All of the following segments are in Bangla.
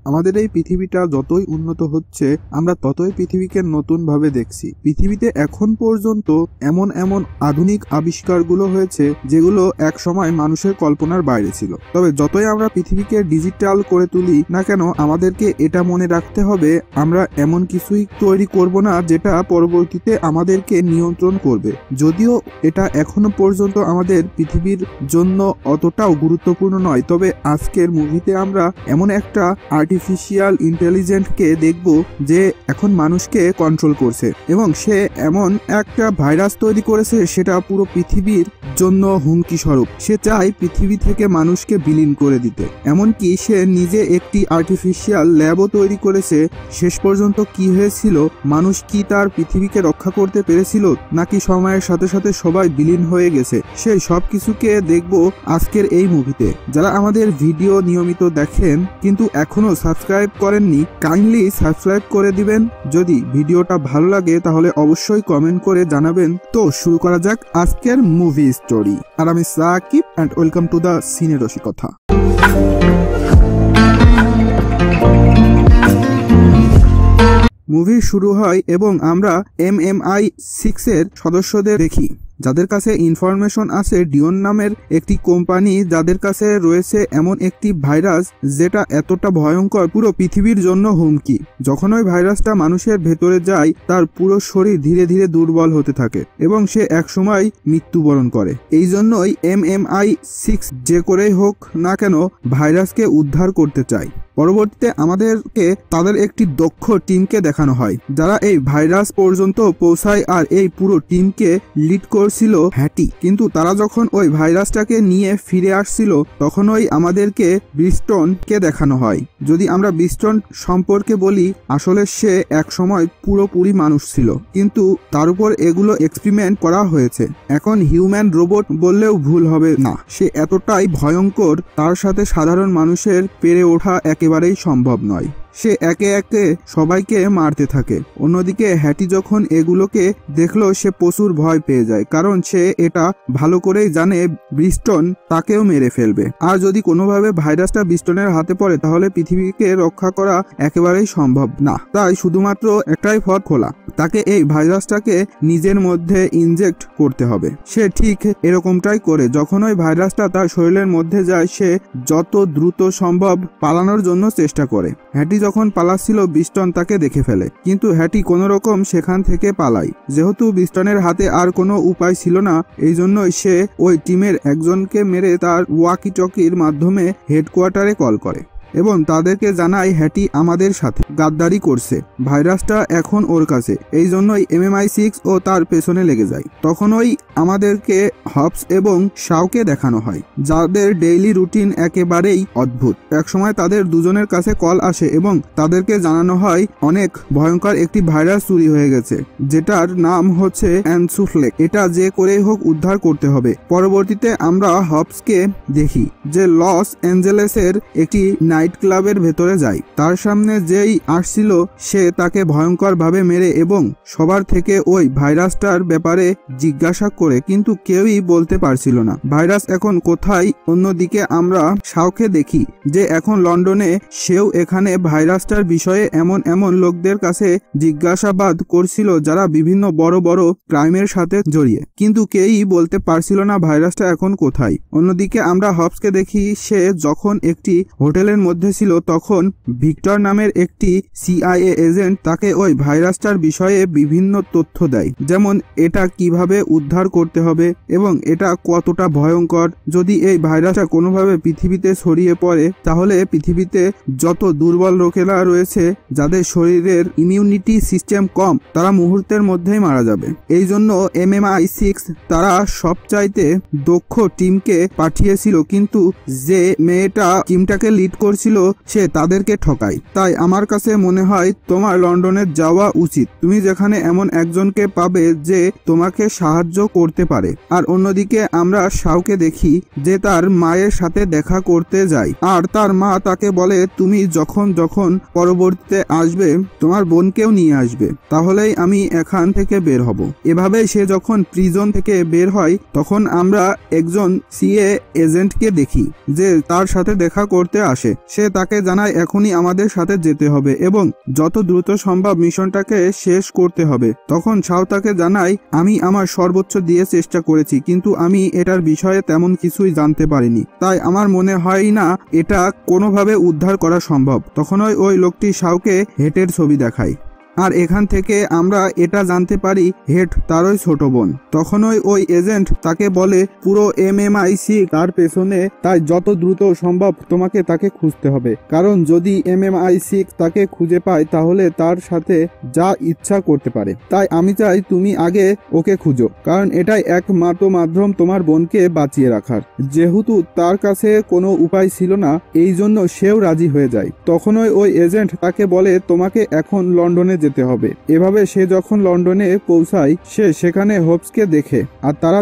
আমাদের এই পৃথিবীটা যতই উন্নত হচ্ছে আমরা ততই পৃথিবীকে নতুন ভাবে দেখছি। পৃথিবীতে এখন পর্যন্ত এমন এমন আধুনিক আবিষ্কারগুলো হয়েছে যেগুলো এক সময় মানুষের কল্পনার বাইরে ছিল। তবে যতই আমরা পৃথিবীকে ডিজিটাল করে তুলি না কেন, আমাদেরকে এটা মনে রাখতে হবে আমরা এমন কিছুই তৈরি করব না যেটা পরবর্তীতে আমাদেরকে নিয়ন্ত্রণ করবে। যদিও এটা এখনো পর্যন্ত আমাদের পৃথিবীর জন্য অতটাও গুরুত্বপূর্ণ নয়, তবে আজকের মুভিতে আমরা এমন একটা আর্টিফিশিয়াল ইন্টেলিজেন্টকে দেখব যে এখন মানুষকে কন্ট্রোল করছে এবং সে এমন একটা ভাইরাস তৈরি করেছে সেটা পুরো পৃথিবীর জন্য হুমকি স্বরূপ। সে চায় পৃথিবী থেকে মানুষকে বিলীন করে দিতে। এমনকি সে নিজে একটি আর্টিফিশিয়াল ল্যাবও তৈরি করেছে। শেষ পর্যন্ত কি হয়েছিল? মানুষ কি তার পৃথিবীকে রক্ষা করতে পেরেছিল নাকি সময়ের সাথে সাথে সবাই বিলীন হয়ে গেছে? সেই সব কিছুকে দেখব আজকের এই মুভিতে। যারা আমাদের ভিডিও নিয়মিত দেখেন কিন্তু এখনো সাবস্ক্রাইব করেননি, কাইন্ডলি সাবস্ক্রাইব করে দিবেন। যদি ভিডিওটা ভালো লাগে তাহলে অবশ্যই কমেন্ট করে জানাবেন। তো শুরু করা যাক আজকের মুভি স্টোরি। আর আমি Shakib and welcome to the সিনে রসিকথা। মুভি শুরু হয় এবং আমরা MMI6 এর সদস্যদের দেখি, যাদের কাছে ইনফরমেশন আছে ডিওন নামের একটি কোম্পানি যাদের কাছে রয়েছে এমন একটি ভাইরাস যেটা এতটা ভয়ঙ্কর পুরো পৃথিবীর জন্য হুমকি। যখন ওই ভাইরাসটা মানুষের ভেতরে যায় তার পুরো শরীর ধীরে ধীরে দুর্বল হতে থাকে এবং সে একসময় মৃত্যুবরণ করে। এই জন্যই MMI6 যে করেই হোক না কেন ভাইরাসকে উদ্ধার করতে চায়। পরবর্তীতে আমাদেরকে তাদের একটি দক্ষ টিমকে দেখানো হয় যারা এই ভাইরাস পর্যন্ত পৌঁছায়, আর এই পুরো টিমকে লিড করছিল হ্যাটি। কিন্তু তারা যখন ওই ভাইরাসটাকে নিয়ে ফিরে আসছিল তখনই আমাদেরকে ব্রিস্টনকে দেখানো হয়। যদি আমরা ব্রিস্টন সম্পর্কে বলি, আসলে সে এক সময় পুরোপুরি মানুষ ছিল কিন্তু তার উপর এগুলো এক্সপেরিমেন্ট করা হয়েছে। এখন হিউম্যান রোবট বললেও ভুল হবে না। সে এতটাই ভয়ঙ্কর, তার সাথে সাধারণ মানুষের পেরে ওঠা একেবারেই সম্ভব নয়। সে একে একে সবাইকে মারতে থাকে। অন্যদিকে হ্যাটি যখন এগুলোকে দেখলো সে প্রচুর ভয় পেয়ে যায়, কারণ সে এটা ভালো করেই জানে ব্রিস্টন তাকেও মেরে ফেলবে। আর যদি কোনোভাবে ভাইরাসটা ব্রিস্টনের হাতে পড়ে তাহলে পৃথিবীকে রক্ষা করা একেবারেই সম্ভব না। তাই শুধুমাত্র একটাই পথ খোলা, তাকে এই ভাইরাসটাকে নিজের মধ্যে ইনজেক্ট করতে হবে। সে ঠিক এরকমটাই করে। যখন ওই ভাইরাসটা তার শরীরের মধ্যে যায় সে যত দ্রুত সম্ভব পালানোর জন্য চেষ্টা করে। হ্যাটি যখন পালাচ্ছিল ব্রিস্টন তাকে দেখে ফেলে, কিন্তু হ্যাটি কোনো রকম সেখান থেকে পালায়। যেহেতু ব্রিস্টনের হাতে আর কোনো উপায় ছিল না, এই জন্যই সে ওই টিমের একজনকে মেরে তার ওয়াকি টকির মাধ্যমে হেডকোয়ার্টারে কল করে এবং তাদেরকে জানায় হ্যাটি আমাদের সাথে গাদ্দারি করছে, ভাইরাসটা এখন ওর কাছে। এই জন্যই MMI6 ও তার পেছনে লেগে যায়। তখনই আমাদেরকে হবস এবং শাওকে দেখানো হয় যাদের ডেইলি রুটিন একেবারেই অদ্ভুত। একসময় তাদের দুজনের কাছে কল আসে এবং তাদেরকে জানানো হয় অনেক ভয়ঙ্কর একটি ভাইরাস চুরি হয়ে গেছে যেটার নাম হচ্ছে অ্যানসুফ্লেক। এটা যে করেই হোক উদ্ধার করতে হবে। পরবর্তীতে আমরা হবসকে দেখি যে লস অ্যাঞ্জেলেসের একটি নাইট ক্লাবের ভেতরে যায়। তার সামনে যেই আসছিল সে তাকে ভয়ঙ্কর ভাবে মেরে এবং সবার থেকে ওই ভাইরাসটার ব্যাপারে জিজ্ঞাসা করে, কিন্তু কেউই বলতে পারছিল না ভাইরাস এখন কোথায়। অন্যদিকে আমরা শাওকে দেখি যে এখন লন্ডনে, সেও এখানে ভাইরাসটার বিষয়ে এমন এমন লোকদের কাছে জিজ্ঞাসাবাদ করছিল যারা বিভিন্ন বড় বড় ক্রাইমের সাথে জড়িয়ে, কিন্তু কেউই বলতে পারছিল না ভাইরাসটা এখন কোথায়। অন্যদিকে আমরা হবসকে দেখি সে যখন একটি হোটেলের মধ্যে ছিল তখন ভিক্টর নামের একটি CIA এজেন্ট তাকে ওই ভাইরাসটার বিষয়ে বিভিন্ন তথ্য দেয়, যেমন এটা কিভাবে উদ্ধার করতে হবে এবং এটা কতটা ভয়ঙ্কর। যদি এই ভাইরাসটা কোনোভাবে পৃথিবীতে ছড়িয়ে পড়ে তাহলে পৃথিবীতে যত দুর্বল লোকেরা রয়েছে যাদের শরীরের ইমিউনিটি সিস্টেম কম তারা মুহূর্তের মধ্যেই মারা যাবে। এই জন্য MMI6 তারা সবচাইতে দক্ষ টিমকে পাঠিয়েছিল, কিন্তু যে মেয়েটা টিমটাকে লিড করছিল সে তাদেরকে ঠকায়। তাই আমার কাছে মনে হয় তোমার লন্ডনে যাওয়া উচিত। তুমি যেখানে এমন একজনকে পাবে যে তোমাকে সাহায্য করতে পারে। আর অন্যদিকে আমরা শাওকে দেখি যে তার মায়ের সাথে দেখা করতে যায়, আর তার মা তাকে বলে তুমি যখন যখন পরবর্তীতে আসবে তোমার বোনকেও নিয়ে আসবে, তাহলেই আমি এখান থেকে বের হব। এভাবেই সে যখন প্রিজন থেকে বের হয় তখন আমরা একজন CIA এজেন্টকে দেখি যে তার সাথে দেখা করতে আসে। সে তাকে জানায় এখনই আমাদের সাথে যেতে হবে এবং যত দ্রুত সম্ভব মিশনটাকে শেষ করতে হবে। তখন শাও তাকে জানায়, আমি আমার সর্বোচ্চ দিয়ে চেষ্টা করেছি, কিন্তু আমি এটার বিষয়ে তেমন কিছুই জানতে পারিনি, তাই আমার মনে হয় না এটা কোনোভাবে উদ্ধার করা সম্ভব। তখনই ওই লোকটি শাওকে হেটের ছবি দেখায়, আর এখান থেকে আমরা এটা জানতে পারি হেট তারই ছোট বোন। তখনই ওই এজেন্ট তাকে বলে পুরো MMI6 তার পেছনে, তাই যত দ্রুত সম্ভব তোমাকে তাকে খুঁজতে হবে, কারণ যদি MMI6 তাকে খুঁজে পায় তাহলে তার সাথে যা ইচ্ছা করতে পারে। তাই আমি চাই তুমি আগে ওকে খুঁজো, কারণ এটাই একমাত্র মাধ্যম তোমার বোনকে বাঁচিয়ে রাখার। যেহেতু তার কাছে কোনো উপায় ছিল না, এই জন্য সেও রাজি হয়ে যায়। তখনই ওই এজেন্ট তাকে বলে তোমাকে এখন লন্ডনে যেতে হবে। এভাবে সে যখন লন্ডনে পৌঁছায় সে সেখানে হোপসকে দেখে, আর তারা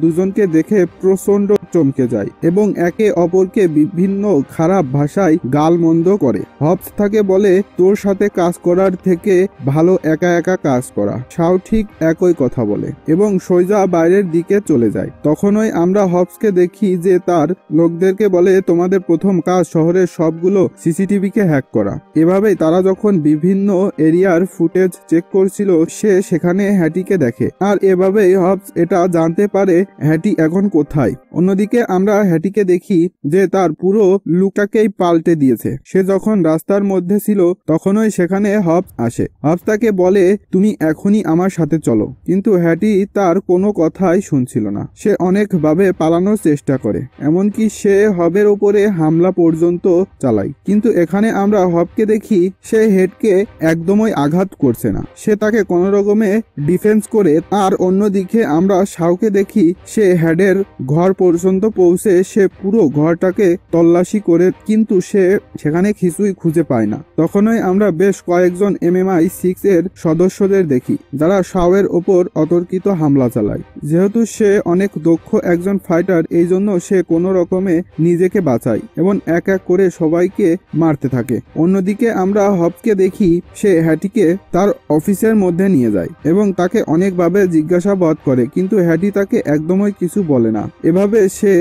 দুজনকে দেখে প্রচন্ড চমকে যায় এবং একে অপরকে বিভিন্ন খারাপ ভাষায় গালমন্দ করে। হবস তাকে বলে তোর সাথে কাজ করার থেকে ভালো একা একা কাজ করা। শাও ঠিক একই কথা বলে এবং সোজা বাইরের দিকে চলে যায়। তখনই আমরা হবসকে দেখি যে তার লোকদেরকে বলে তোমাদের প্রথম কাজ শহরের সবগুলো CCTV-কে হ্যাক করা। এভাবেই তারা যখন বিভিন্ন এরিয়ার ফুটেজ চেক করছিল সে সেখানে হ্যাটিকে দেখে, আর এভাবেই হবস এটা জানতে পারে হ্যাটি এখন কোথায়। অন্যদিকে আমরা হ্যাটিকে দেখি যে তার পুরো লুকটাকেই পাল্টে দিয়েছে। সে যখন রাস্তার মধ্যে ছিল তখনই সেখানে হবস আসে। হবস তাকে বলে তুমি এখনই আমার সাথে চলো, কিন্তু হ্যাটি তার কোনো কথাই শুনছিল না। সে অনেকভাবে পালানোর চেষ্টা করে, এমনকি সে হবের উপরে হামলা পর্যন্ত চালায়, কিন্তু এখানে আমরা হবকে দেখি সে হেডকে একদমই আঘাত করছে না, সে তাকে কোনো রকমে ডিফেন্স করে। আর অন্যদিকে আমরা শাওকে দেখি সে হেডের ঘর পর্যন্ত পৌঁছে সে পুরো ঘরটাকে তল্লাশি করে, কিন্তু সে সেখানে কিছুই খুঁজে পায় না। তখনই আমরা বেশ কয়েকজন MMI6 এর সদস্যদের দেখি যারা শাওয়ের ওপর অতর্কিত হামলা চালায়। যেহেতু সে অনেক দক্ষ একজন ফাইটার, এই জন্য সে কোনো রকমে নিজেকে বাঁচায় এবং এক এক করে সবাইকে মারতে থাকে। অন্যদিকে আমরা হবকে দেখি সে হ্যাটিকে তার অফিসের মধ্যে নিয়ে যায় এবং তাকে অনেকভাবে জিজ্ঞাসাবাদ করে, কিন্তু হ্যাটি তাকে একদমই কিছু বলে না। এভাবে সে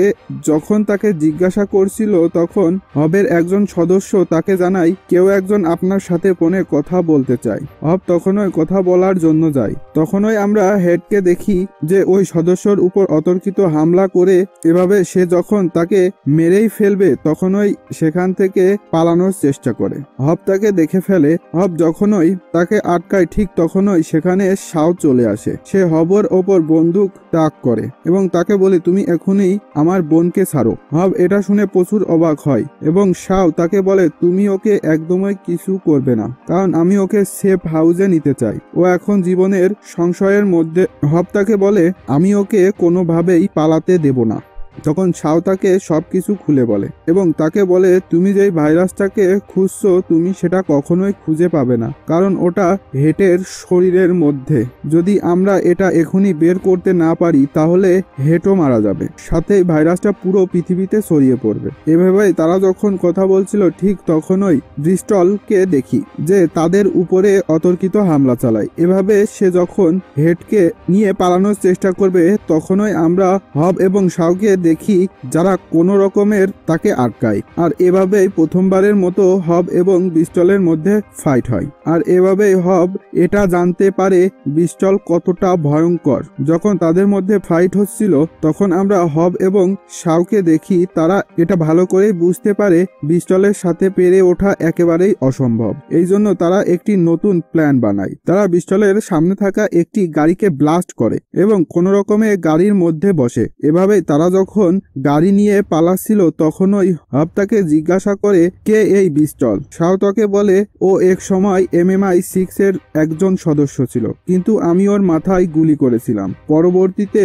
যখন তাকে জিজ্ঞাসা করছিল তখন হবের একজন সদস্য তাকে জানায় কেউ একজন আপনার সাথে ফোনে কথা বলতে চায়। হব তখনই কথা বলার জন্য যায়। তখনই আমরা হেডকে দেখি যে ওই সদস্যর উপর অতর্কিত হামলা করে এভাবে সে যখন তাকে মেরেই ফেলবে তখনই সেখান থেকে পালানোর চেষ্টা করে। হব তাকে দেখে ফেলে। হব যখনই তাকে আটকায় ঠিক তখনই সেখানে শাও চলে আসে। সে হবের ওপর বন্দুক তাক করে এবং তাকে বলে তুমি এখনই আমার বোনকে ছাড়ো। হব এটা শুনে প্রচুর অবাক হয় এবং শাও তাকে বলে তুমি ওকে একদমই কিছু করবে না, কারণ আমি ওকে সেফ হাউসে নিতে চাই, ও এখন জীবনের সংশয়ের মধ্যে। হব তাকে বলে আমি ওকে কোনোভাবেই পালাতে দেব না। তখন শাও তাকে সবকিছু খুলে বলে এবং তাকে বলে তুমি যেই ভাইরাসটাকে খুঁজছো তুমি সেটা কখনোই খুঁজে পাবে না, কারণ ওটা হেটের শরীরের মধ্যে। যদি আমরা এটা এখনই বের করতে না পারি তাহলে হেটও মারা যাবে, সাথে ভাইরাসটা পুরো পৃথিবীতে ছড়িয়ে পড়বে। এভাবেই তারা যখন কথা বলছিল ঠিক তখনই ব্রিস্টলকে দেখি যে তাদের উপরে অতর্কিত হামলা চালায়। এভাবে সে যখন হেটকে নিয়ে পালানোর চেষ্টা করবে তখনই আমরা হব এবং শাওকে দেখি যারা কোনো রকমের তাকে আটকায়। আর এভাবেই প্রথমবারের মতো হব এবং ব্রিস্টলের মধ্যে ফাইট হয়। আর এভাবেই হব এটা জানতে পারে ব্রিস্টল কতটা ভয়ঙ্কর। যখন তাদের মধ্যে ফাইট হচ্ছিল তখন আমরা হব এবং শাওকে দেখি তারা এটা ভালো করে বুঝতে পারে ব্রিস্টলের সাথে পেরে ওঠা একেবারেই অসম্ভব। এই জন্য তারা একটি নতুন প্ল্যান বানায়। তারা ব্রিস্টলের সামনে থাকা একটি গাড়িকে ব্লাস্ট করে এবং কোনো রকমে গাড়ির মধ্যে বসে। এভাবেই তারা যখন গাড়ি নিয়ে পালাচ্ছিল তখনই হব তাকে জিজ্ঞাসা করে কে এই ব্রিস্টল। শাও তাকে বলে ও এক সময় MMI6 এর একজন সদস্য ছিল, কিন্তু আমি ওর মাথায় গুলি করেছিলাম। পরবর্তীতে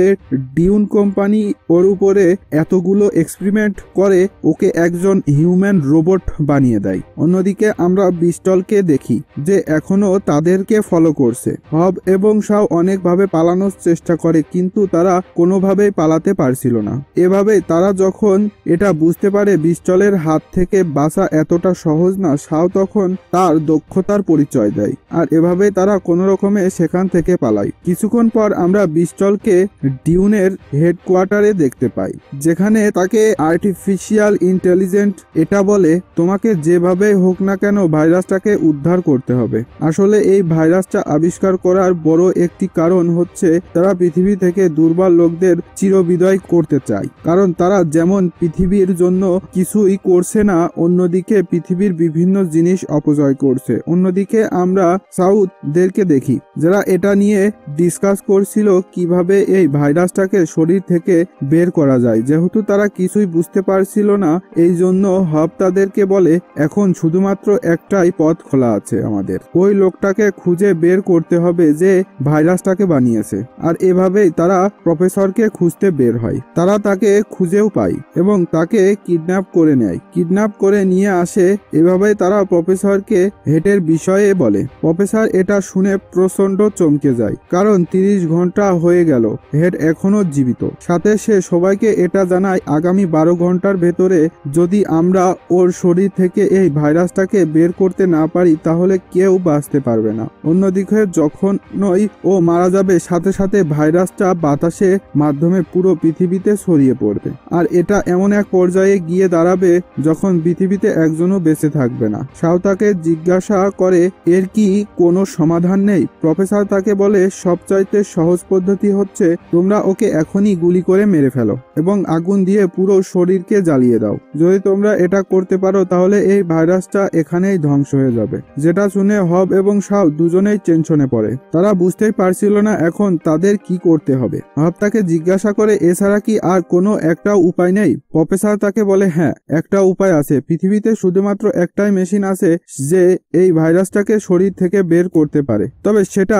ডিউন কোম্পানি ওর উপরে এতগুলো এক্সপেরিমেন্ট করে ওকে একজন হিউম্যান রোবট বানিয়ে দেয়। অন্যদিকে আমরা ব্রিস্টলকে দেখি যে এখনো তাদেরকে ফলো করছে। হব এবং শাও অনেকভাবে পালানোর চেষ্টা করে কিন্তু তারা কোনোভাবেই পালাতে পারছিল না। এভাবে তারা যখন এটা বুঝতে পারে বিস্টলের হাত থেকে বাঁচা এতটা সহজ না, শাও তখন তার দক্ষতার পরিচয় দেয়। আর এভাবে তারা কোনো রকমে সেখান থেকে পালায়। কিছুক্ষণ পর আমরা বিস্টলকে ডিউনের হেডকোয়ার্টারে দেখতে পাই, যেখানে তাকে আর্টিফিশিয়াল ইন্টেলিজেন্ট এটা বলে তোমাকে যেভাবে হোক না কেন ভাইরাসটাকে উদ্ধার করতে হবে। আসলে এই ভাইরাসটা আবিষ্কার করার বড় একটি কারণ হচ্ছে তারা পৃথিবী থেকে দুর্বল লোকদের চিরবিদায় করতে চায়, কারণ তারা যেমন পৃথিবীর জন্য কিছুই করছে না, অন্যদিকে পৃথিবীর বিভিন্ন জিনিস অপচয় করছে। অন্যদিকে আমরা সাউথদেরকে দেখি যারা এটা নিয়ে ডিসকাস করছিল কিভাবে এই ভাইরাসটাকে শরীর থেকে বের করা যায়। যেহেতু তারা কিছুই বুঝতে পারছিল না, এই জন্য হব তাদেরকে বলে এখন শুধুমাত্র একটাই পথ খোলা আছে, আমাদের ওই লোকটাকে খুঁজে বের করতে হবে যে ভাইরাসটাকে বানিয়েছে। আর এভাবেই তারা প্রফেসরকে খুঁজতে বের হয়। তারা তাকে খুঁজেও পায় এবং তাকে কিডন্যাপ করে নেয়, কিডন্যাপ করে নিয়ে আসে। এভাবেই তারা প্রফেসরকে হেডের বিষয়ে বলে। প্রফেসর এটা শুনে প্রচন্ড চমকে যায়, কারণ 30 ঘন্টা হয়ে গেল হেড এখনো জীবিত। সাথে সে সবাইকে এটা জানায় আগামী 12 ঘন্টার ভেতরে যদি আমরা ওর শরীর থেকে এই ভাইরাসটাকে বের করতে না পারি তাহলে কেউ বাঁচতে পারবে না। অন্যদিকে যখনই ও মারা যাবে সাথে সাথে ভাইরাসটা বাতাসের মাধ্যমে পুরো পৃথিবীতে ছড়িয়ে পড়বে। আর এটা এমন এক পর্যায়ে গিয়ে দাঁড়াবে যখন পৃথিবীতে একজনও বেঁচে থাকবে না। শাও তাকে জিজ্ঞাসা করে এর কি কোনো সমাধান নেই? প্রফেসর তাকে বলে সবচাইতে সহজ পদ্ধতি হচ্ছে তোমরা ওকে এখনই গুলি করে মেরে ফেলো এবং আগুন দিয়ে পুরো শরীরকে জ্বালিয়ে দাও। যদি তোমরা এটা করতে পারো তাহলে এই ভাইরাসটা এখানেই ধ্বংস হয়ে যাবে। যেটা শুনে হব এবং শাও দুজনেই টেনশনে পড়ে। তারা বুঝতেই পারছিল না এখন তাদের কি করতে হবে। হব তাকে জিজ্ঞাসা করে এছাড়া কি আর কোনো একটা উপায় নেই? প্রফেসর তাকে বলে হ্যাঁ, একটা উপায় আছে। পৃথিবীতে শুধুমাত্র একটাই মেশিন আছে যে এই ভাইরাসটাকে শরীর থেকে বের করতে পারে, তবে সেটা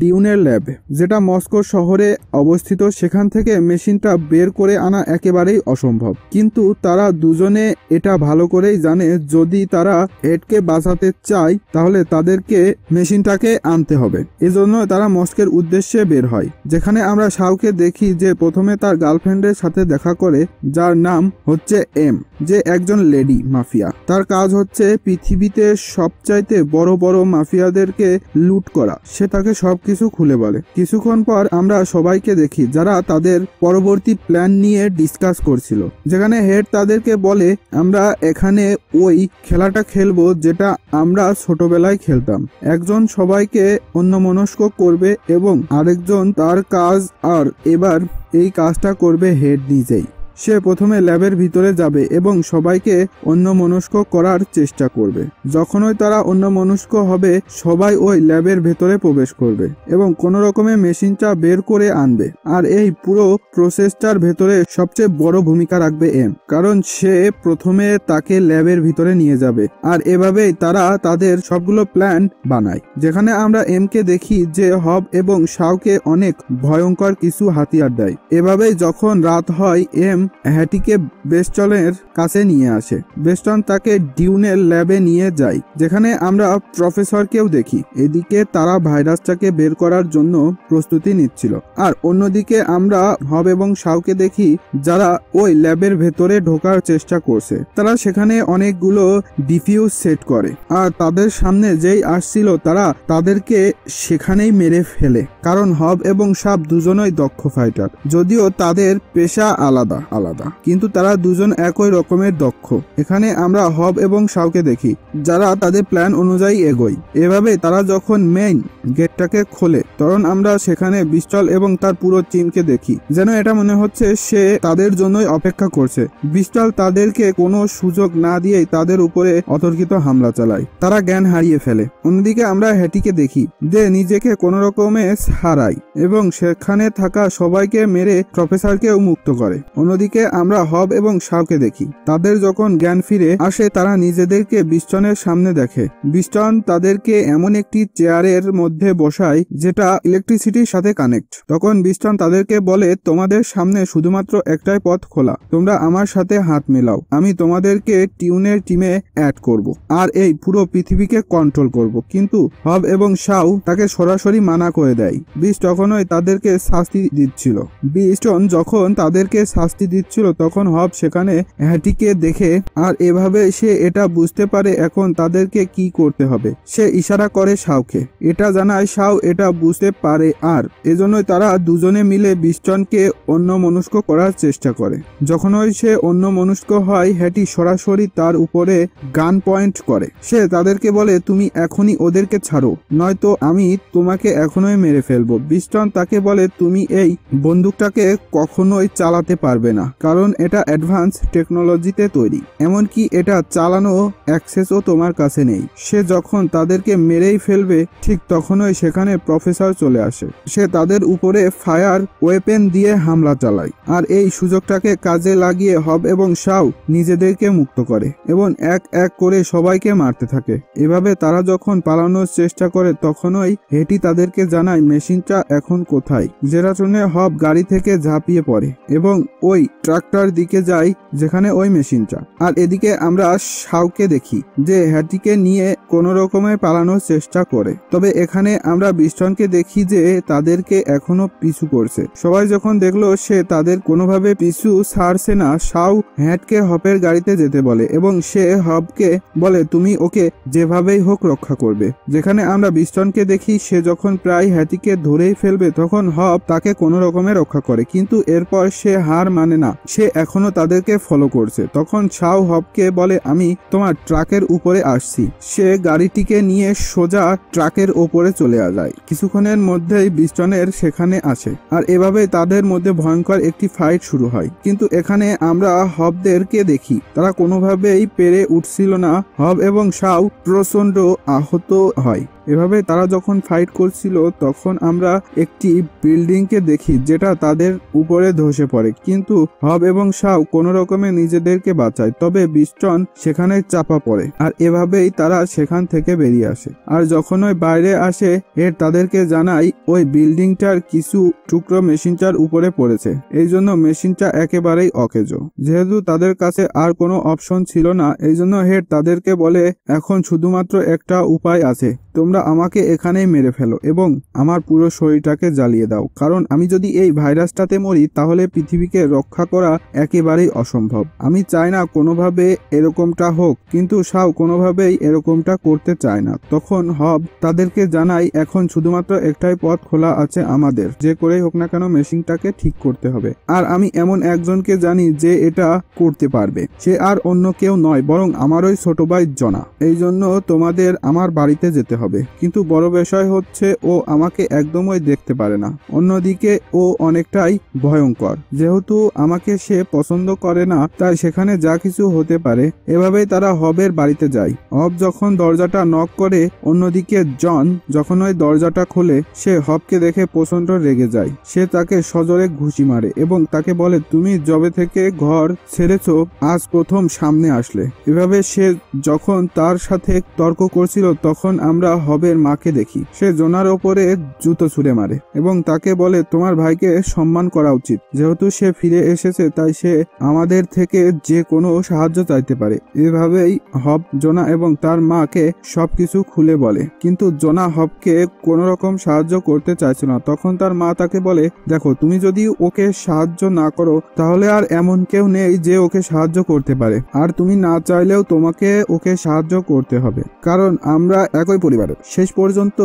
ডিউনের ল্যাব, যেটা মস্কো শহরে অবস্থিত। সেখান থেকে মেশিনটা বের করে আনা একেবারেই অসম্ভব। কিন্তু তারা দুজনে এটা ভালো করেই জানে যদি তারা হেডকে বাঁচাতে চায় তাহলে তাদেরকে মেশিনটাকে আনতে হবে। এজন্য তারা মস্কোর উদ্দেশ্যে বের হয়, যেখানে আমরা শাওকে দেখি যে প্রথমে তার গার্লফ্রেন্ডের সাথে দেখা করে, যার নাম হচ্ছে এম, যে একজন লেডি মাফিয়া। তার কাজ হচ্ছে পৃথিবীতে সবচাইতে বড় বড় মাফিয়াদেরকে লুট করা। সে তাকে সবকিছু খুলে বলে। কিছুক্ষণ পর আমরা সবাইকে দেখি যারা তাদের পরবর্তী প্ল্যান নিয়ে ডিসকাস করছিল, যেখানে হেড তাদেরকে বলে আমরা এখানে ওই খেলাটা খেলবো যেটা আমরা ছোটবেলায় খেলতাম। একজন সবাইকে অন্যমনস্ক করবে এবং আরেকজন তার কাজ, আর এবার এই কাজটা করবে হেড নিজেই। সে প্রথমে ল্যাবের ভিতরে যাবে এবং সবাইকে অন্যমনস্ক করার চেষ্টা করবে। যখনই তারা অন্যমনস্ক হবে সবাই ওই ল্যাবের ভেতরে প্রবেশ করবে এবং কোনো রকমে মেশিনটা বের করে আনবে। আর এই পুরো প্রসেসটার ভেতরে সবচেয়ে বড় ভূমিকা রাখবে এম, কারণ সে প্রথমে তাকে ল্যাবের ভিতরে নিয়ে যাবে। আর এভাবেই তারা তাদের সবগুলো প্ল্যান বানায়, যেখানে আমরা এমকে দেখি যে হব এবং শাওকে অনেক ভয়ঙ্কর কিছু হাতিয়ার দেয়। এভাবেই যখন রাত হয় এম হ্যাটিকে বেস্টনের কাছে নিয়ে আসে। বেস্টন তাকে ডিউনের ল্যাবে নিয়ে যায়, যেখানে আমরা প্রফেসরকেও দেখি। এদিকে তারা ভাইরাসটাকে বের করার জন্য প্রস্তুতি নিচ্ছিল। আর অন্যদিকে আমরা হব এবং শাওকে দেখি যারা ওই ল্যাবের ভেতরে ঢোকার চেষ্টা করছে। তারা সেখানে অনেকগুলো ডিফিউজ সেট করে, আর তাদের সামনে যেই আসছিল তারা তাদেরকে সেখানেই মেরে ফেলে, কারণ হব এবং শাও দুজনই দক্ষ ফাইটার। যদিও তাদের পেশা আলাদা আলাদা, কিন্তু তারা দুজন একই রকমের দক্ষ। এখানে আমরা হব এবং শাওকে দেখি যারা তাদের প্ল্যান অনুযায়ী এগোয়। এভাবে তারা যখন মেইন গেটটাকে খোলে তখন আমরা সেখানে বিস্টল এবং তার পুরো টিমকে দেখি, যেন এটা মনে হচ্ছে সে তাদের জন্যই অপেক্ষা করছে। বিস্টল তাদেরকে কোনো সুযোগ না দিয়েই তাদের উপরে অতর্কিত হামলা চালায়। তারা জ্ঞান হারিয়ে ফেলে। অন্যদিকে আমরা হ্যাটিকে দেখি যে নিজেকে কোনো রকমে হারায় এবং সেখানে থাকা সবাইকে মেরে প্রফেসরকেও মুক্ত করে। অন্যদিকে আমরা হব এবং শাওকে দেখি তাদের যখন জ্ঞান ফিরে আসে তারা নিজেদেরকে বিস্টনের সামনে দেখে। বিস্টন তাদেরকে এমন একটি চেয়ারের মধ্যে বসায় যেটা ইলেকট্রিসিটির সাথে কানেক্ট। তখন বিস্টন তাদেরকে বলে তোমাদের সামনে শুধুমাত্র একটাই পথ খোলা, তোমরা আমার সাথে হাত মেলাও, আমি তোমাদেরকে টিউনের টিমে অ্যাড করব আর এই পুরো পৃথিবীকে কন্ট্রোল করব। কিন্তু হব এবং শাও তাকে সরাসরি মানা করে দেয়। বিস্ট তখনই তাদেরকে শাস্তি দিচ্ছিল। বিস্টন যখন তাদেরকে শাস্তি দিচ্ছিল তখন হব সেখানে হ্যাটিকে দেখে আর এভাবে সে এটা বুঝতে পারে এখন তাদেরকে কি করতে হবে। সে ইশারা করে শাওকে, এটা জানায় শাও এটা বুঝতে পারে আর এজন্যই তারা দুজনে মিলে বিস্টনকে অন্যমনস্ক করার চেষ্টা করে। যখনই সে অন্যমনস্ক হয় হ্যাটি সরাসরি তার উপরে গান পয়েন্ট করে। সে তাদেরকে বলে তুমি এখনই ওদেরকে ছাড়ো নয়তো আমি তোমাকে এখনই মেরে ফেলবো। বিস্টন তাকে বলে তুমি এই বন্দুকটাকে কখনোই চালাতে পারবে না কারণ এটা অ্যাডভান্স টেকনোলজিতে তৈরি, এমনকি এটা চালানো অ্যাক্সেসও তোমার কাছে নেই। সে যখন তাদেরকে মেরেই ফেলবে ঠিক তখনই সেখানে প্রফেসর চলে আসে। সে তাদের উপরে ফায়ার ওয়েপেন দিয়ে হামলা চালায় আর এই সুযোগটাকে কাজে লাগিয়ে হব এবং শাও নিজেদেরকে মুক্ত করে এবং এক এক করে সবাইকে মারতে থাকে। এভাবে তারা যখন পালানোর চেষ্টা করে তখনই হেটি তাদেরকে জানায় মেশিনটা এখন কোথায়, যেটা শুনে হব গাড়ি থেকে ঝাঁপিয়ে পড়ে এবং ওই ট্রাকটার দিকে যায় যেখানে ওই মেশিনটা। আর এদিকে আমরা শাওকে দেখি যে হ্যাটিকে নিয়ে কোন রকমে পালানোর চেষ্টা করে, তবে এখানে আমরা বিস্টনকে দেখি যে তাদেরকে এখনো পিছু করছে। সবাই যখন দেখলো সে তাদের কোনোভাবে পিছু ছাড়ছে না, শাও হ্যাটকে হবের গাড়িতে যেতে বলে এবং সে হবকে বলে তুমি ওকে যেভাবেই হোক রক্ষা করবে। যেখানে আমরা বিস্টনকে দেখি সে যখন প্রায় হ্যাটিকে ধরেই ফেলবে তখন হব তাকে কোনো রকমে রক্ষা করে, কিন্তু এরপর সে হার মানে না, সে এখনো তাদেরকে ফলো করছে। তখন শাও হবকে বলে আমি তোমার ট্রাকের উপরে আসছি। সে গাড়িটিকে নিয়ে সোজা ট্রাকের ওপরে চলে যায়। কিছুক্ষণের মধ্যেই বিস্টনের সেখানে আসে আর এভাবে তাদের মধ্যে ভয়ঙ্কর একটি ফাইট শুরু হয়। কিন্তু এখানে আমরা হবদেরকে দেখি তারা কোনোভাবেই পেরে উঠছিল না। হব এবং শাও প্রচন্ড আহত হয়। এভাবে তারা যখন ফাইট করছিল তখন আমরা একটি বিল্ডিংকে দেখি যেটা তাদের উপরে ধসে পড়ে, কিন্তু হব এবং শাও কোনো রকমে নিজেদেরকে বাঁচায়, তবে বিস্টন সেখানে চাপা পড়ে আর এভাবেই তারা সেখান থেকে বেরিয়ে আসে। আর যখন ওই বাইরে আসে এর তাদেরকে জানাই ওই বিল্ডিংটার কিছু টুকরো মেশিনটার উপরে পড়েছে, এই জন্য মেশিনটা একেবারেই অকেজো। যেহেতু তাদের কাছে আর কোনো অপশন ছিল না এই জন্য হেড তাদেরকে বলে এখন শুধুমাত্র একটা উপায় আছে, তোমরা আমাকে এখানেই মেরে ফেলো এবং আমার পুরো শরীরটাকে জ্বালিয়ে দাও, কারণ আমি যদি এই ভাইরাসটাতে মরি তাহলে পৃথিবীকে রক্ষা করা একেবারেই অসম্ভব। আমি চাই না কোনোভাবে এরকমটা হোক, কিন্তু শাও কোনোভাবেই এরকমটা করতে চায় না। তখন হব তাদেরকে জানাই এখন শুধুমাত্র একটাই পথ খোলা আছে আমাদের, যে করেই হোক না কেন মেশিনটাকে ঠিক করতে হবে। আর আমি এমন একজনকে জানি যে এটা করতে পারবে, সে আর অন্য কেউ নয় বরং আমারই ছোট ভাই জনা। এই জন্য তোমাদের আমার বাড়িতে যেতে হবে, কিন্তু বড় বিষয় হচ্ছে ও আমাকে একদমই দেখতে পারে না, অন্যদিকে ও অনেকটাই ভয়ঙ্কর। যেহেতু আমাকে সে পছন্দ করে না তাই সেখানে যা কিছু হতে পারে। এভাবেই তারা হবের বাড়িতে যায়। হব যখন দরজাটা নক করে অন্যদিকে জন যখন ওই দরজাটা খোলে সে হবকে দেখে প্রচন্ড রেগে যায়। সে তাকে সজোরে ঘুষি মারে এবং তাকে বলে তুমি যবে থেকে ঘর ছেড়েছো আজ প্রথম সামনে আসলে। এভাবে সে যখন তার সাথে তর্ক করছিল তখন আমরা হবের মাকে দেখি সে জোনার ওপরে জুতো ছুঁড়ে মারে এবং তাকে বলে তোমার ভাইকে সম্মান করা উচিত, যেহেতু সে ফিরে এসেছে তাই সে আমাদের থেকে যে কোনো সাহায্য চাইতে পারে। এভাবেই হব জোনা এবং তার মাকে সবকিছু খুলে বলে, কিন্তু জোনা হবকে কোনো রকম সাহায্য করতে চাইছিল না। তখন তার মা তাকে বলে দেখো তুমি যদি ওকে সাহায্য না করো তাহলে আর এমন কেউ নেই যে ওকে সাহায্য করতে পারে, আর তুমি না চাইলেও তোমাকে ওকে সাহায্য করতে হবে, কারণ আমরা একই পরিবারের। শেষ পর্যন্ত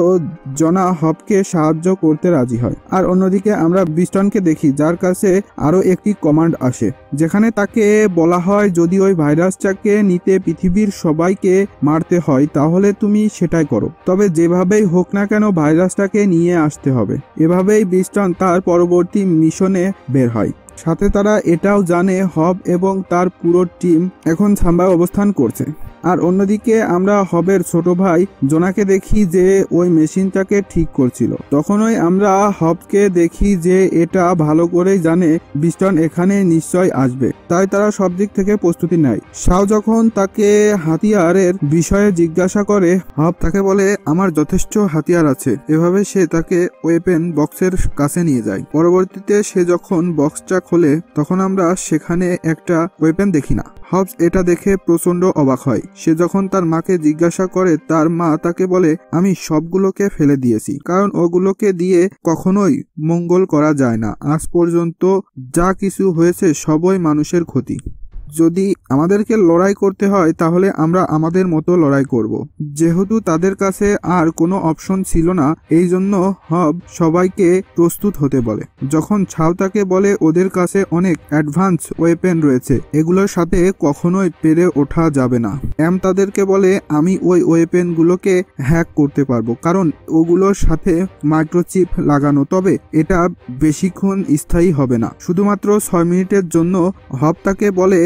জনা হবকে সাহায্য করতে রাজি হয়। আর অন্যদিকে আমরা বিস্টনকে দেখি যার কাছে আরো একটি কমান্ড আসে, যেখানে তাকে বলা হয় যদি ওই ভাইরাসটাকে নিতে পৃথিবীর সবাইকে মারতে হয় তাহলে তুমি সেটাই করো, তবে যেভাবেই হোক না কেন ভাইরাসটাকে নিয়ে আসতে হবে। এভাবেই বিস্টন তার পরবর্তী মিশনে বের হয়। সাথে তারা এটাও জানে হব এবং তার পুরো টিম এখন সাম্বায় অবস্থান করছে। আর অন্যদিকে আমরা হবের ছোট ভাই জোনাকে দেখি যে ওই মেশিনটাকে ঠিক করছিল। তখনই আমরা হবকে দেখি যে এটা ভালো করেই জানে বিস্টন এখানে নিশ্চয় আসবে, তাই তারা সব দিক থেকে প্রস্তুতি নেয়। শাও যখন তাকে হাতিয়ারের বিষয়ে জিজ্ঞাসা করে হব তাকে বলে আমার যথেষ্ট হাতিয়ার আছে। এভাবে সে তাকে ওয়েপেন বক্সের কাছে নিয়ে যায়। পরবর্তীতে সে যখন বক্সটা খোলে তখন আমরা সেখানে একটা ওয়েপেন দেখি না। হবস এটা দেখে প্রচন্ড অবাক হয়। সে যখন তার মাকে জিজ্ঞাসা করে, তার মা তাকে বলে, আমি সবগুলোকে ফেলে দিয়েছি, কারণ ওগুলোকে দিয়ে কখনোই মঙ্গল করা যায় না। আজ পর্যন্ত যা কিছু হয়েছে সবই মানুষের ক্ষতি। যদি আমাদেরকে লড়াই করতে হয় তাহলে আমরা আমাদের মতো লড়াই করব। যেহেতু তাদের কাছে আর কোনো অপশন ছিল না, এই জন্য হব সবাইকে প্রস্তুত হতে বলে। যখন ছাও তাকে বলে ওদের কাছে অনেক অ্যাডভান্স ওয়েপেন রয়েছে, এগুলোর সাথে কখনোই পেরে ওঠা যাবে না। এম তাদেরকে বলে, আমি ওই ওয়েপেনগুলোকে হ্যাক করতে পারবো, কারণ ওগুলোর সাথে মাইক্রোচিপ লাগানো, তবে এটা বেশিক্ষণ স্থায়ী হবে না, শুধুমাত্র 6 মিনিটের জন্য। হব তাকে বলে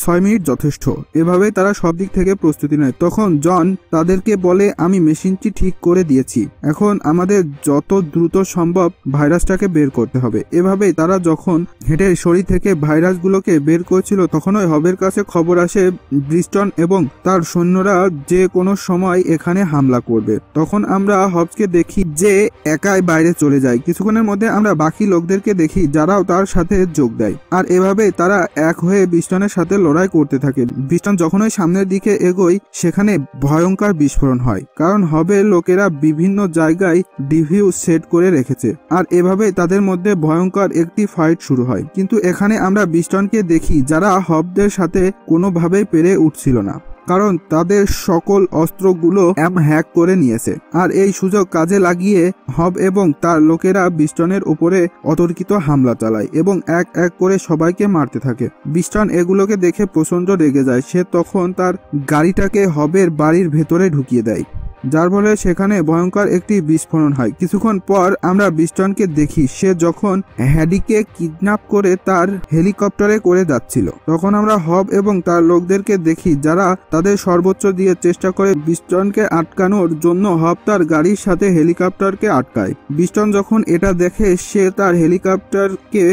6 মিনিট যথেষ্ট। এভাবে তারা সব দিক থেকে প্রস্তুতি নেয়। তখন জন তাদেরকে বলে, আমি মেশিনটি ঠিক করে দিয়েছি, এখন আমাদের যত দ্রুত সম্ভব ভাইরাসটাকে বের করতে হবে। এভাবেই তারা যখন হেঁটে শরীর থেকে ভাইরাসগুলোকে বের করছিল তখনই হবের কাছে খবর আসে ব্রিস্টন এবং তার সৈন্যরা যে কোনো সময় এখানে হামলা করবে। তখন আমরা হবসকে দেখি যে একাই বাইরে চলে যায়। কিছুক্ষণের মধ্যে আমরা বাকি লোকদেরকে দেখি যারাও তার সাথে যোগ দেয়, আর এভাবে তারা এক হয়ে ব্রিস্টনের সাথে লড়াই করতে থাকে। ব্রিস্টন যখনই সামনের দিকে এগোয় সেখানে ভয়ঙ্কর বিস্ফোরণ হয়, কারণ হবের লোকেরা বিভিন্ন জায়গায় ডিফিউজ সেট করে রেখেছে, আর এভাবে তাদের মধ্যে ভয়ঙ্কর একটি ফাইট শুরু হয়। কিন্তু এখানে আমরা ব্রিস্টনকে দেখি যারা হবদের সাথে কোনোভাবেই পেরে উঠছিল না, কারণ তাদের সকল অস্ত্রগুলো হ্যাক করে নিয়েছে। আর এই সুযোগ কাজে লাগিয়ে হব এবং তার লোকেরা ব্রিস্টনের উপরে অতর্কিত হামলা চালায় এবং এক এক করে সবাইকে মারতে থাকে। ব্রিস্টন এগুলোকে দেখে প্রচন্ড রেগে যায়। সে তখন তার গাড়িটাকে হবের বাড়ির ভেতরে ঢুকিয়ে দেয়, যার ফলে সেখানে ভয়ঙ্কর একটি বিস্ফোরণ হয়। কিছুক্ষণ পর আমরা ব্রিস্টনকে দেখি সে যখন হ্যাডিকে কিডন্যাপ করে তার হেলিকপ্টারে করে যাচ্ছিল। তখন আমরা হব এবং তার লোকদেরকে দেখি যারা তাদের সর্বোচ্চ দিয়ে চেষ্টা করে ব্রিস্টনকে আটকানোর জন্য। হব তার গাড়ির সাথে হেলিকপ্টারকে আটকায়। ব্রিস্টন যখন এটা দেখে সে তার হেলিকপ্টারকে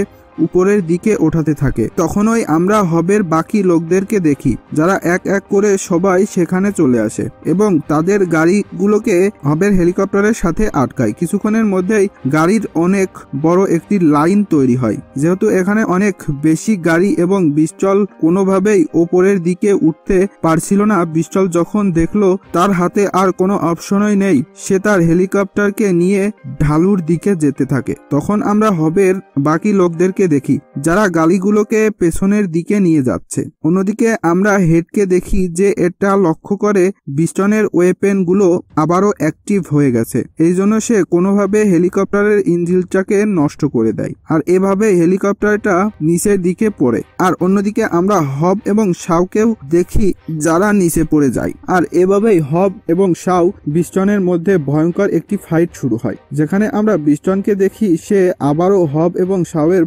উপরের দিকে ওঠাতে থাকে। তখনই আমরা হবের বাকি লোকদেরকে দেখি যারা এক এক করে সবাই সেখানে চলে আসে এবং তাদের গাড়িগুলোকে হবের হেলিকপ্টারের সাথে আটকায়। কিছুক্ষণের মধ্যেই গাড়ির অনেক বড় একটি লাইন তৈরি হয়। যেহেতু এখানে অনেক বেশি গাড়ি এবং ব্রিস্টল কোনোভাবেই ওপরের দিকে উঠতে পারছিল না, ব্রিস্টল যখন দেখলো তার হাতে আর কোনো অপশনই নেই, সে তার হেলিকপ্টারকে নিয়ে ঢালুর দিকে যেতে থাকে। তখন আমরা হবের বাকি লোকদেরকে দেখি যারা গাড়িগুলোকে পেছনের দিকে নিয়ে যাচ্ছে। অন্যদিকে আমরা হেডকে দেখি যে এটা লক্ষ্য করে ব্রিস্টনের ওয়েপেন গুলো আবারও অ্যাক্টিভ হয়ে গেছে, এই জন্য সে কোনোভাবে হেলিকপ্টারের ইঞ্জিনটাকে নষ্ট করে দেয়, আর এভাবে হেলিকপ্টারটা নিচের দিকে পড়ে। আর অন্যদিকে আমরা হব এবং শাওকেও দেখি যারা নিচে পড়ে যায়। আর এভাবেই হব এবং শাও ব্রিস্টনের মধ্যে ভয়ঙ্কর একটি ফাইট শুরু হয়, যেখানে আমরা ব্রিস্টনকে দেখি সে আবারও হব এবং শাওয়ের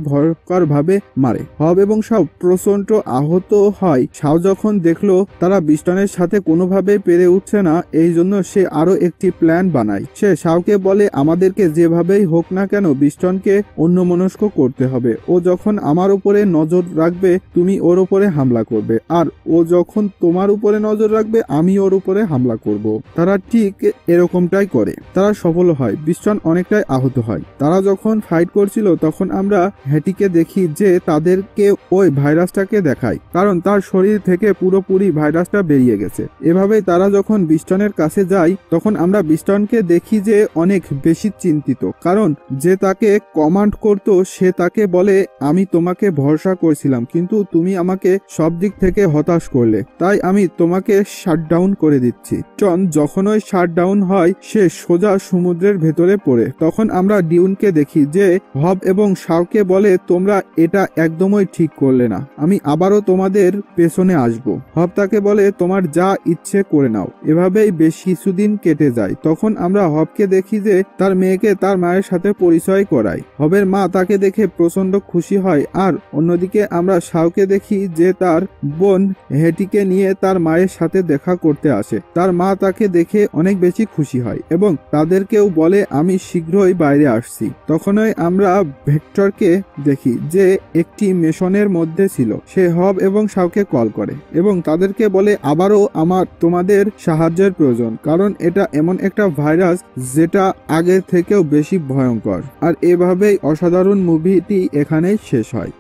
ভাবে মারে। হব এবং শাও প্রচন্ড আহত হয়। শাও যখন দেখলো তারা ব্রিস্টনের সাথে কোনোভাবে পেরে উঠছে না, এই জন্য সে আরো একটি প্ল্যান বানায়। সে শাওকে বলে, আমাদেরকে যেভাবেই হোক না কেন ব্রিস্টনকে অন্যমনস্ক করতে হবে। ও যখন আমার উপরে নজর রাখবে তুমি ওর উপরে হামলা করবে, আর ও যখন তোমার উপরে নজর রাখবে আমি ওর উপরে হামলা করব। তারা ঠিক এরকমটাই করে। তারা সফল হয়। ব্রিস্টন অনেকটাই আহত হয়। তারা যখন ফাইট করছিল তখন আমরা হ্যাটিকে দেখি যে তাদেরকে ওই ভাইরাসটাকে দেখায়, কারণ তার শরীর থেকে পুরোপুরি ভাইরাসটা বেরিয়ে গেছে। এভাবেই তারা যখন ব্রিস্টনের কাছে যায় তখন আমরা ব্রিস্টনকে দেখি যে অনেক বেশি চিন্তিত, কারণ যে তাকে কমান্ড করতো সে তাকে বলে, আমি তোমাকে ভরসা করছিলাম কিন্তু তুমি আমাকে সব দিক থেকে হতাশ করলে, তাই আমি তোমাকে শাটডাউন করে দিচ্ছি। টন যখনই শাটডাউন হয় সে সোজা সমুদ্রের ভেতরে পড়ে। তখন আমরা ডিউনকে দেখি যে হব এবং শাওকে বলে, তোমরা এটা একদমই ঠিক করলে না, আমি আবারও তোমাদের পেছনে আসব। হব তাকে বলে, তোমার যা ইচ্ছে করে নাও। এভাবেই বেশ কিছুদিন কেটে যায়। তখন আমরা হবকে দেখি যে তার মেয়েকে তার মায়ের সাথে পরিচয় করায়। হবের মা তাকে দেখে প্রচন্ড খুশি হয়। আর অন্যদিকে আমরা শাওকে দেখি যে তার বোন হেটিকে নিয়ে তার মায়ের সাথে দেখা করতে আসে। তার মা তাকে দেখে অনেক বেশি খুশি হয় এবং তাদেরকেও বলে, আমি শীঘ্রই বাইরে আসছি। তখনই আমরা ভেক্টরকে দেখি যে একটি মিশনের মধ্যে ছিল। সে হব এবং শাওকে কল করে এবং তাদেরকে বলে, আবারও তোমাদের সাহায্যের প্রয়োজন, কারণ এটা এমন একটা ভাইরাস যেটা আগের থেকেও বেশি ভয়ঙ্কর। আর এভাবেই অসাধারণ মুভিটি এখানেই শেষ হয়।